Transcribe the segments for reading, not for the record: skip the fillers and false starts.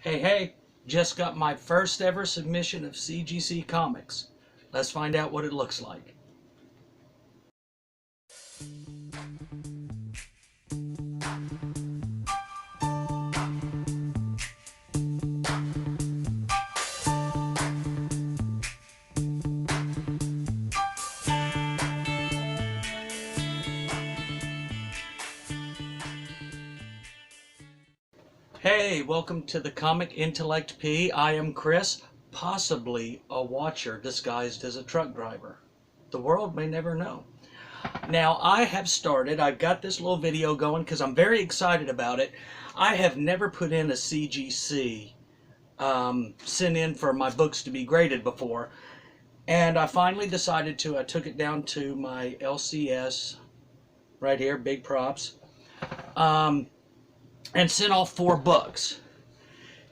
Hey, just got my first ever submission of CGC comics. Let's find out what it looks like. Hey, welcome to the Comic Intellect P. I am Chris, possibly a watcher disguised as a truck driver. The world may never know. Now, I've got this little video going because I'm very excited about it. I have never put in a CGC sent in for my books to be graded before. And I finally decided to. I took it down to my LCS, right here, big props. And sent off 4 books,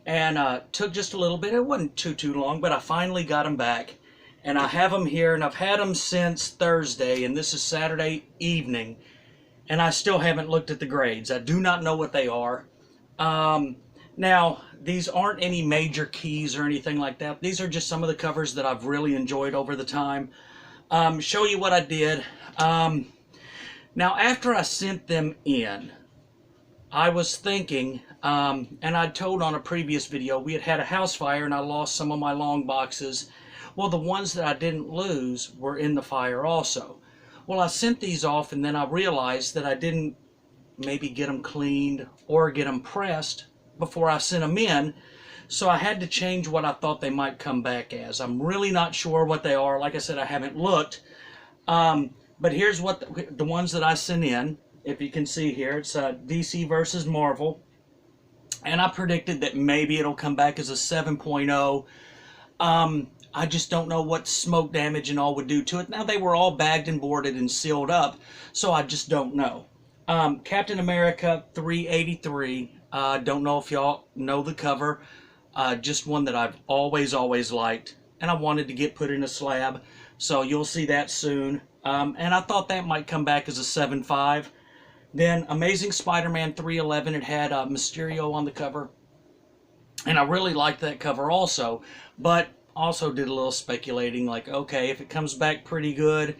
and took just a little bit. It wasn't too long, but I finally got them back, and I have them here, and I've had them since Thursday, and this is Saturday evening, and I still haven't looked at the grades. I do not know what they are. Now, these aren't any major keys or anything like that. These are just some of the covers that I've really enjoyed over the time. Show you what I did. Now, after I sent them in, I was thinking, and I'd told on a previous video, we had a house fire and I lost some of my long boxes. Well, the ones that I didn't lose were in the fire also. Well, I sent these off, and then I realized that I didn't maybe get them cleaned or get them pressed before I sent them in. So I had to change what I thought they might come back as. I'm really not sure what they are. Like I said, I haven't looked. But here's what the ones that I sent in. If you can see here, it's DC versus Marvel. And I predicted that maybe it'll come back as a 7.0. I just don't know what smoke damage and all would do to it. Now, they were all bagged and boarded and sealed up, so I just don't know. Captain America 383. Don't know if y'all know the cover. Just one that I've always liked. And I wanted to get put in a slab, so you'll see that soon. And I thought that might come back as a 7.5. Then Amazing Spider-Man 311, it had Mysterio on the cover. And I really liked that cover also, but also did a little speculating, like, okay, if it comes back pretty good,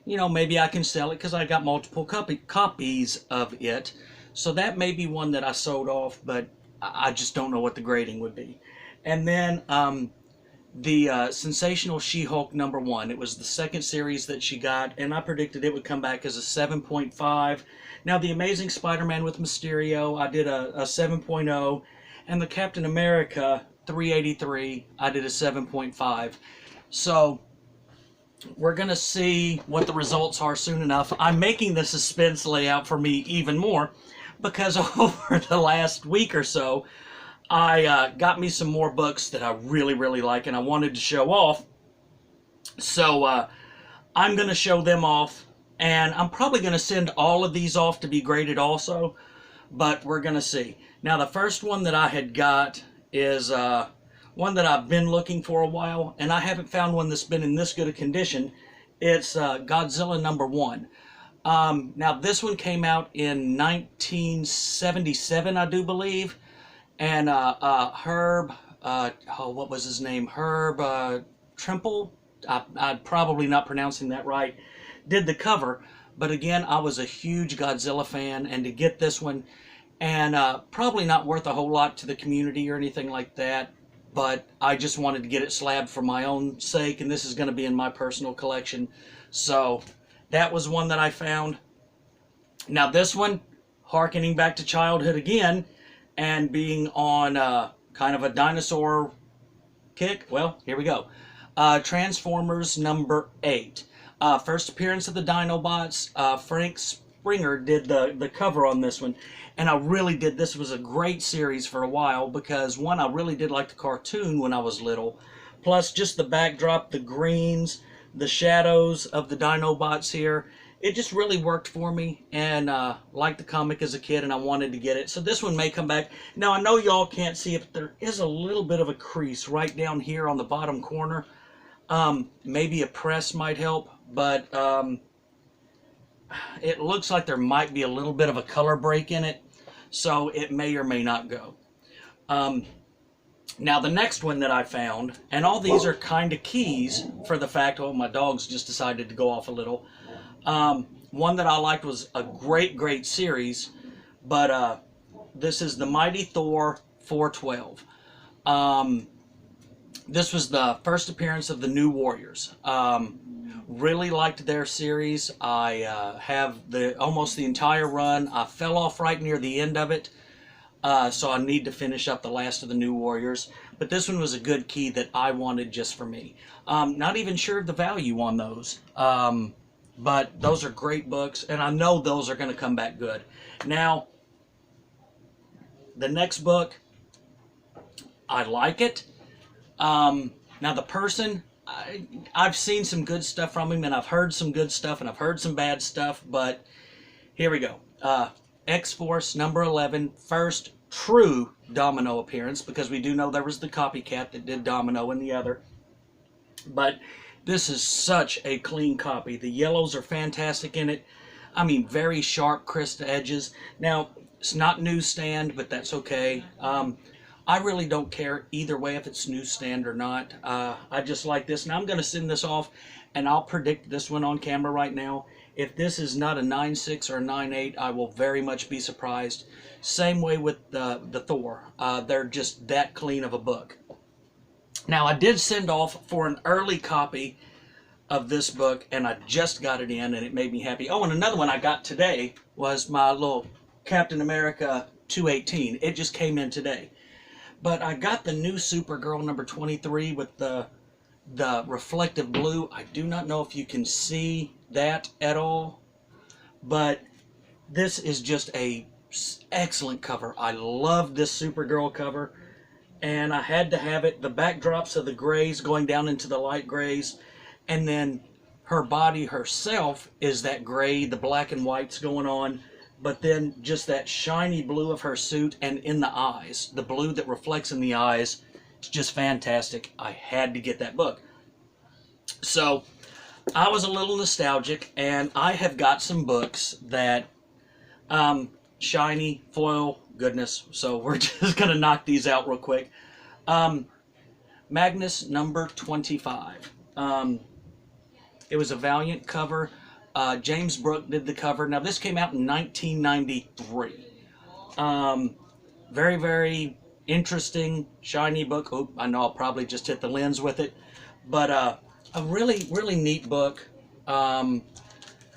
you know, maybe I can sell it because I got multiple copies of it. So that may be one that I sold off, but I just don't know what the grading would be. And then the Sensational She-Hulk #1. It was the second series that she got, and I predicted it would come back as a 7.5. Now, the Amazing Spider-Man with Mysterio, I did a 7.0, and the Captain America 383, I did a 7.5. So, we're going to see what the results are soon enough. I'm making the suspense layout for me even more, because over the last week or so, I got me some more books that I really like, and I wanted to show off. So I'm going to show them off, and I'm probably going to send all of these off to be graded also, but we're going to see. Now, the first one that I had got is one that I've been looking for a while, and I haven't found one that's been in this good a condition. It's Godzilla #1. Now, this one came out in 1977, I do believe. And Herb, what was his name? Herb Trimple? I'm probably not pronouncing that right. Did the cover, but again, I was a huge Godzilla fan, and to get this one, and probably not worth a whole lot to the community or anything like that, but I just wanted to get it slabbed for my own sake, and this is going to be in my personal collection. So that was one that I found. Now this one, hearkening back to childhood again, and being on kind of a dinosaur kick, well, here we go. Transformers #8. First appearance of the Dinobots. Frank Springer did the cover on this one. And I really did. This was a great series for a while because, one, I really did like the cartoon when I was little. Plus, just the backdrop, the greens, the shadows of the Dinobots here. It just really worked for me, and liked the comic as a kid, and I wanted to get it. So this one may come back. Now, I know y'all can't see it, but there is a little bit of a crease right down here on the bottom corner. Maybe a press might help, but it looks like there might be a little bit of a color break in it, so it may or may not go. Now the next one that I found, and all these are kind of keys for the fact, oh, my dog's just decided to go off a little. One that I liked was a great series, but this is the Mighty Thor 412. This was the first appearance of the New Warriors. Really liked their series. I have almost the entire run. I fell off right near the end of it, so I need to finish up the last of the New Warriors. But this one was a good key that I wanted just for me. Not even sure of the value on those, but those are great books, and I know those are going to come back good. Now, the next book, I like it. Now the person, I've seen some good stuff from him, and I've heard some good stuff, and I've heard some bad stuff, but here we go. X-Force number 11, first true Domino appearance, because we do know there was the copycat that did Domino in the other. But this is such a clean copy. The yellows are fantastic in it. I mean, very sharp, crisp edges. Now, it's not newsstand, but that's okay. I really don't care either way if it's newsstand or not. I just like this. Now I'm going to send this off, and I'll predict this one on camera right now. If this is not a 9.6 or a 9.8, I will very much be surprised. Same way with the Thor. They're just that clean of a book. Now I did send off for an early copy of this book, and I just got it in, and it made me happy. Oh, and another one I got today was my little Captain America 218. It just came in today. But I got the new Supergirl number 23 with the reflective blue. I do not know if you can see that at all, but this is just a excellent cover. I love this Supergirl cover, and I had to have it. The backdrops of the grays going down into the light grays, and then her body herself is that gray, the black and whites going on. But then just that shiny blue of her suit, and in the eyes, the blue that reflects in the eyes, it's just fantastic. I had to get that book. So I was a little nostalgic, and I have got some books that, shiny, foil, goodness. So we're just going to knock these out real quick. Magnus number 25. It was a Valiant cover. James Brooke did the cover. Now, this came out in 1993. Very interesting, shiny book. Oh, I know I'll probably just hit the lens with it. But a really neat book. And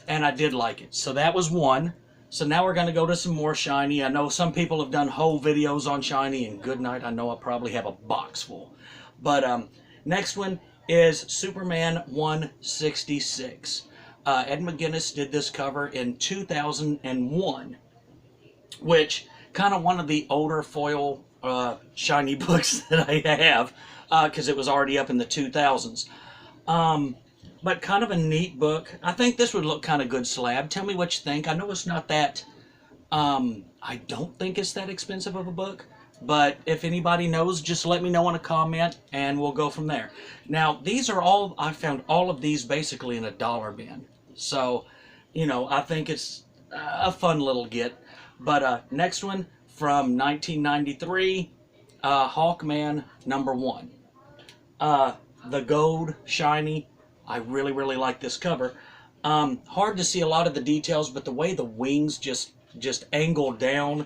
I did like it. So that was one. So now we're going to go to some more shiny. I know some people have done whole videos on shiny, and good night. I know I probably have a box full. But next one is Superman 166. Ed McGuinness did this cover in 2001, which kind of one of the older foil shiny books that I have, because it was already up in the 2000s. But kind of a neat book. I think this would look kind of good slab. Tell me what you think. I know it's not that, I don't think it's that expensive of a book, but if anybody knows, just let me know in a comment, and we'll go from there. Now, these are all, I found all of these basically in a dollar bin. So, you know, I think it's a fun little get. But next one from 1993, Hawkman number 1. The gold, shiny. I really like this cover. Hard to see a lot of the details, but the way the wings just angle down,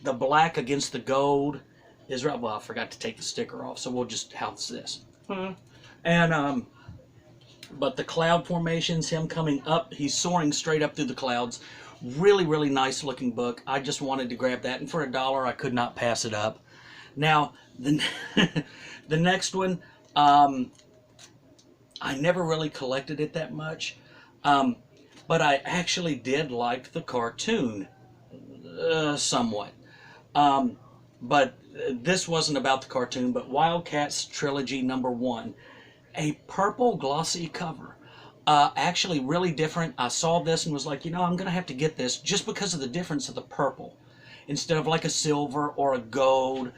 the black against the gold is right. Well, I forgot to take the sticker off, so we'll just house this. And but the cloud formations, him coming up, he's soaring straight up through the clouds. Really nice looking book. I just wanted to grab that, and for $1 I could not pass it up. Now the next one, I never really collected it that much, but I actually did like the cartoon somewhat. But this wasn't about the cartoon, but Wildcats Trilogy number 1. A purple glossy cover. Actually really different. I saw this and was like, you know, I'm going to have to get this just because of the difference of the purple. Instead of like a silver or a gold.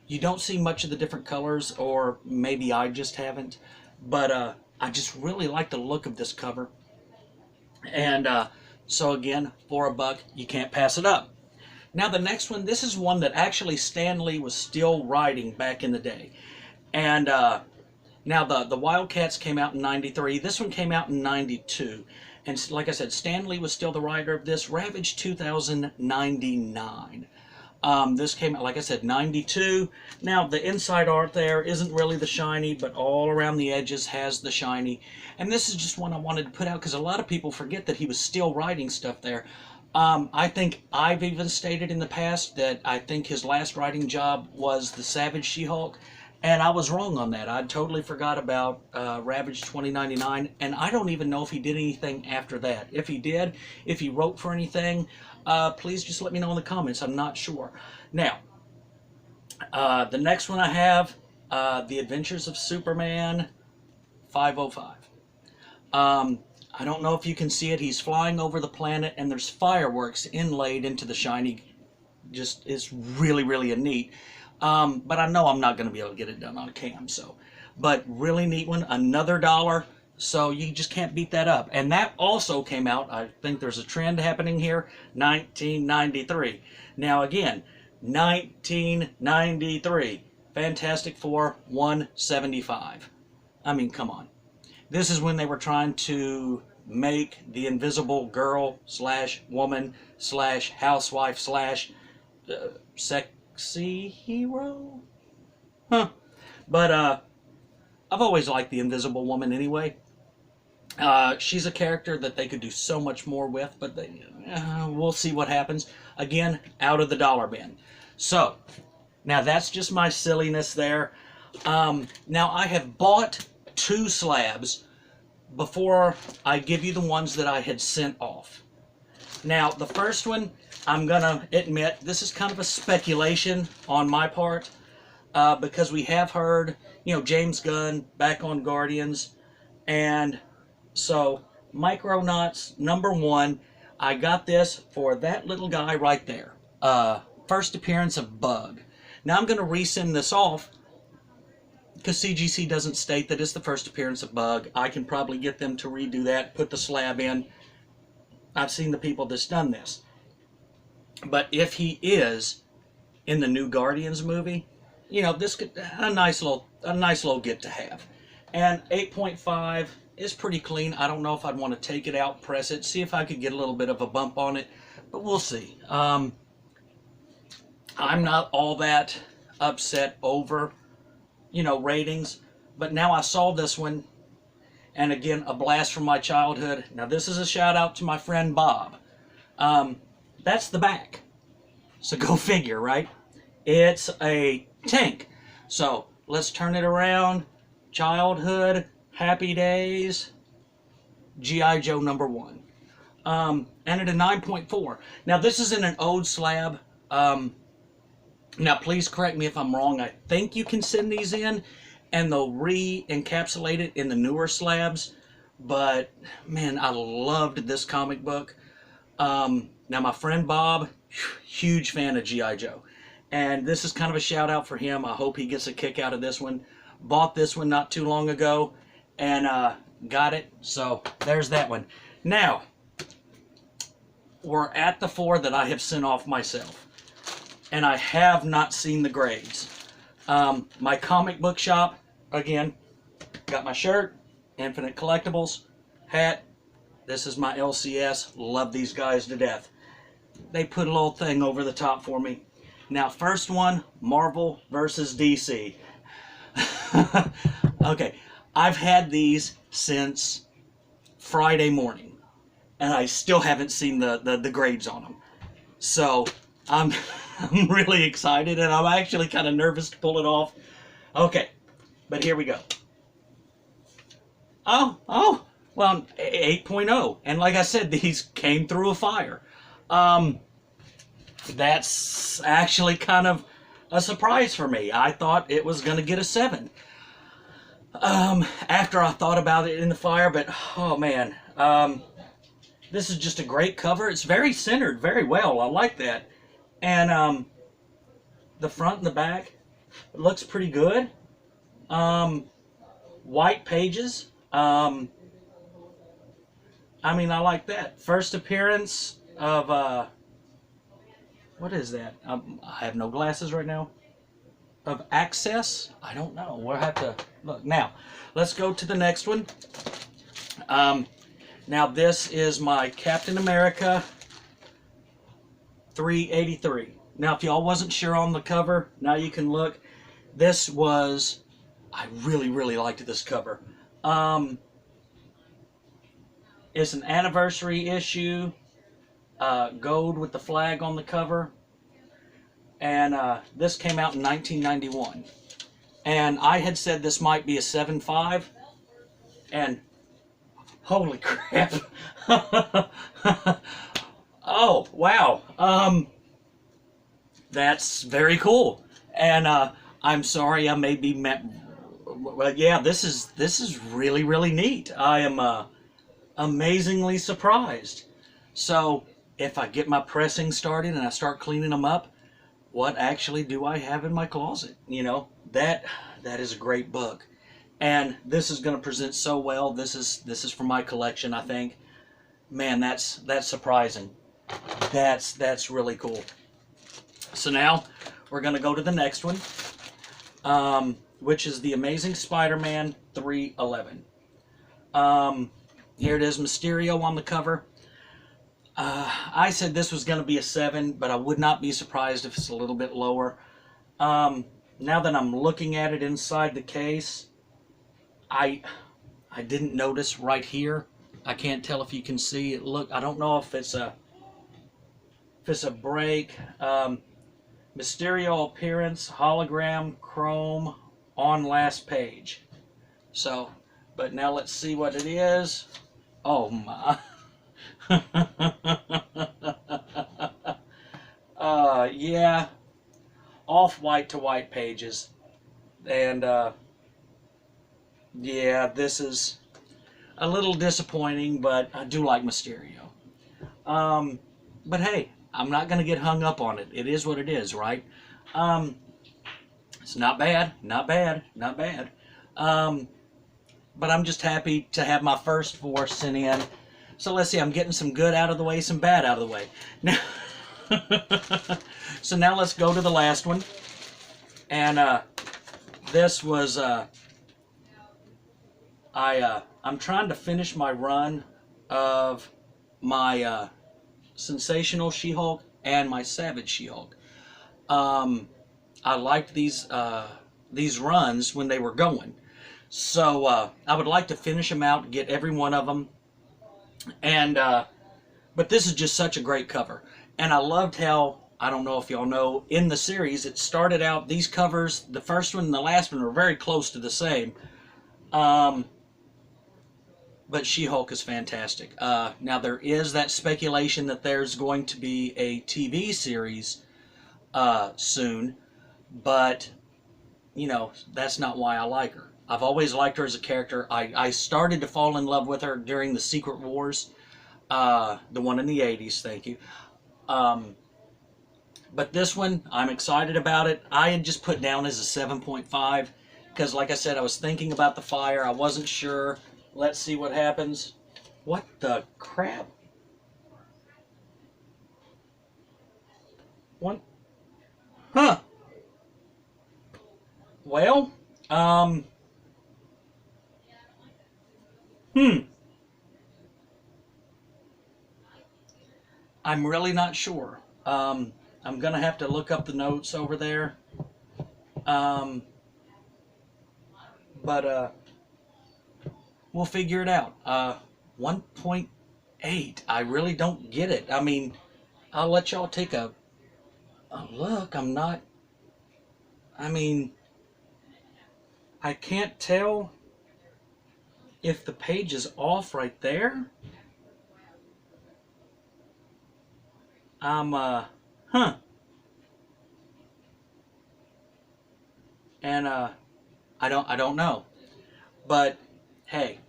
You don't see much of the different colors, or maybe I just haven't. But I just really like the look of this cover. And so again, for $1, you can't pass it up. Now the next one, this is one that actually Stan Lee was still writing back in the day. And now the Wildcats came out in 93. This one came out in 92. And like I said, Stan Lee was still the writer of this. Ravage 2099. This came out, like I said, 92. Now, the inside art there isn't really the shiny, but all around the edges has the shiny. And this is just one I wanted to put out because a lot of people forget that he was still writing stuff there. I think I've even stated in the past that I think his last writing job was the Savage She-Hulk. And I was wrong on that. I totally forgot about Ravage 2099. And I don't even know if he did anything after that. If he did, if he wrote for anything, please just let me know in the comments. I'm not sure. Now, the next one I have, The Adventures of Superman 505. I don't know if you can see it. He's flying over the planet and there's fireworks inlaid into the shiny. Just, it's really, really neat. But I know I'm not going to be able to get it done on cam, so. But really neat one. Another $1. So you just can't beat that up. And that also came out, I think there's a trend happening here, 1993. Now again, 1993. Fantastic Four 175. I mean, come on. This is when they were trying to make the Invisible Girl / woman / housewife / sexy hero? Huh. But I've always liked the Invisible Woman anyway. She's a character that they could do so much more with, but we'll see what happens. Again, out of the dollar bin. So, now that's just my silliness there. Now I have bought 2 slabs before I give you the ones that I had sent off. Now, the first one, I'm going to admit, this is kind of a speculation on my part, because we have heard, you know, James Gunn back on Guardians, and so, Micronauts #1, I got this for that little guy right there. First appearance of Bug. Now I'm going to resend this off because CGC doesn't state that it's the first appearance of Bug. I can probably get them to redo that, put the slab in. I've seen the people that's done this. But if he is in the new Guardians movie, you know, this could a nice little get to have. And 8.5 is pretty clean. I don't know if I'd want to take it out, press it, see if I could get a little bit of a bump on it, but we'll see. I'm not all that upset over, you know, ratings, but now I saw this one, and again, a blast from my childhood. Now this is a shout out to my friend Bob. That's the back. So go figure, right? It's a tank. So let's turn it around. Childhood, happy days, G.I. Joe #1. And at a 9.4. Now this is in an old slab. Now please correct me if I'm wrong. I think you can send these in and they'll re-encapsulate it in the newer slabs. But man, I loved this comic book. Now my friend Bob, huge fan of G.I. Joe. And this is kind of a shout out for him. I hope he gets a kick out of this one. Bought this one not too long ago and got it. So there's that one. Now, we're at the 4 that I have sent off myself. And I have not seen the grades. My comic book shop, again, got my shirt, Infinite Collectibles, hat. This is my LCS. Love these guys to death. They put a little thing over the top for me. Now, first one, Marvel versus DC. Okay, I've had these since Friday morning, and I still haven't seen the grades on them. So, I'm really excited, and I'm actually kind of nervous to pull it off. Okay, but here we go. Oh, well, 8.0. And like I said, these came through a fire. That's actually kind of a surprise for me. I thought it was going to get a 7. After I thought about it in the fire, but oh man, this is just a great cover. It's very centered very well. I like that. And the front and the back, it looks pretty good. White pages. I mean, I like that. First appearance of What is that? I have no glasses right now. Of access? I don't know. We'll have to look. Now, let's go to the next one. Now, this is my Captain America 383. Now, if y'all wasn't sure on the cover, now you can look. This was, I really, really liked this cover. It's an anniversary issue, gold with the flag on the cover. And this came out in 1991. And I had said this might be a 7.5. And holy crap. Oh, wow. That's very cool. And I'm sorry I may be well, yeah, this is really, really neat. I am amazingly surprised. So if I get my pressing started and I start cleaning them up, what actually do I have in my closet? You know, that is a great book. And this is going to present so well. This is for my collection, I think. Man, that's surprising. That's really cool. So now we're going to go to the next one, which is The Amazing Spider-Man 311. Here it is, Mysterio on the cover. I said this was going to be a 7, but I would not be surprised if it's a little bit lower. Now that I'm looking at it inside the case, I didn't notice right here. I can't tell if you can see it. Look, I don't know if it's a break. Mysterio appearance, hologram, chrome, on last page. So, but now let's see what it is. Oh my. Yeah, off-white to white pages. And yeah, this is a little disappointing, but I do like Mysterio. But hey, I'm not going to get hung up on it. It is what it is, right? It's not bad, not bad, not bad. But I'm just happy to have my first 4 sent in. So let's see, I'm getting some good out of the way, some bad out of the way. Now, so now let's go to the last one. And this was, I'm trying to finish my run of my Sensational She-Hulk and my Savage She-Hulk. I liked these runs when they were going. So I would like to finish them out, get every one of them. And but this is just such a great cover. And I loved how, I don't know if y'all know, in the series, it started out, these covers, the first one and the last one, were very close to the same. But She-Hulk is fantastic. Now, there is that speculation that there's going to be a TV series soon. But, you know, that's not why I like her. I've always liked her as a character. I started to fall in love with her during the Secret Wars. The one in the 80s, thank you. But this one, I'm excited about it. I had just put down as a 7.5 because, like I said, I was thinking about the fire. I wasn't sure. Let's see what happens. What the crap? What? Huh. Well, I'm really not sure. I'm going to have to look up the notes over there. But we'll figure it out. 1.8. I really don't get it. I mean, I'll let y'all take a look. I'm not... I mean, I can't tell if the page is off right there. Huh. And, I don't know. But, hey,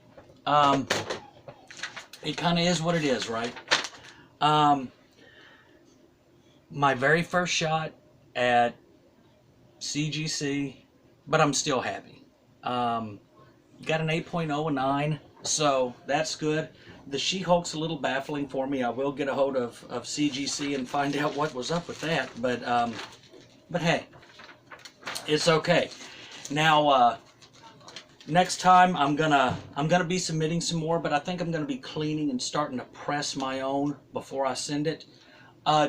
it kind of is what it is, right? My very first shot at CGC, but I'm still happy. Got an 8.0 and 9, so that's good. The She-Hulk's a little baffling for me. I will get a hold of CGC and find out what was up with that. But hey, it's okay. Now, next time I'm gonna be submitting some more, but I think I'm gonna be cleaning and starting to press my own before I send it,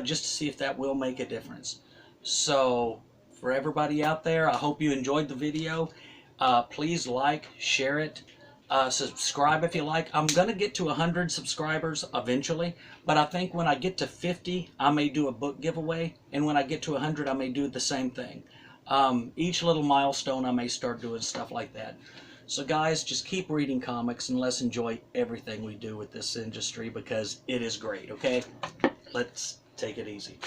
just to see if that will make a difference. So for everybody out there, I hope you enjoyed the video. Please like, share it, subscribe if you like. I'm gonna get to 100 subscribers eventually, but I think when I get to 50, I may do a book giveaway, and when I get to 100, I may do the same thing. Each little milestone, I may start doing stuff like that. So guys, just keep reading comics and let's enjoy everything we do with this industry, because it is great, okay? Let's take it easy.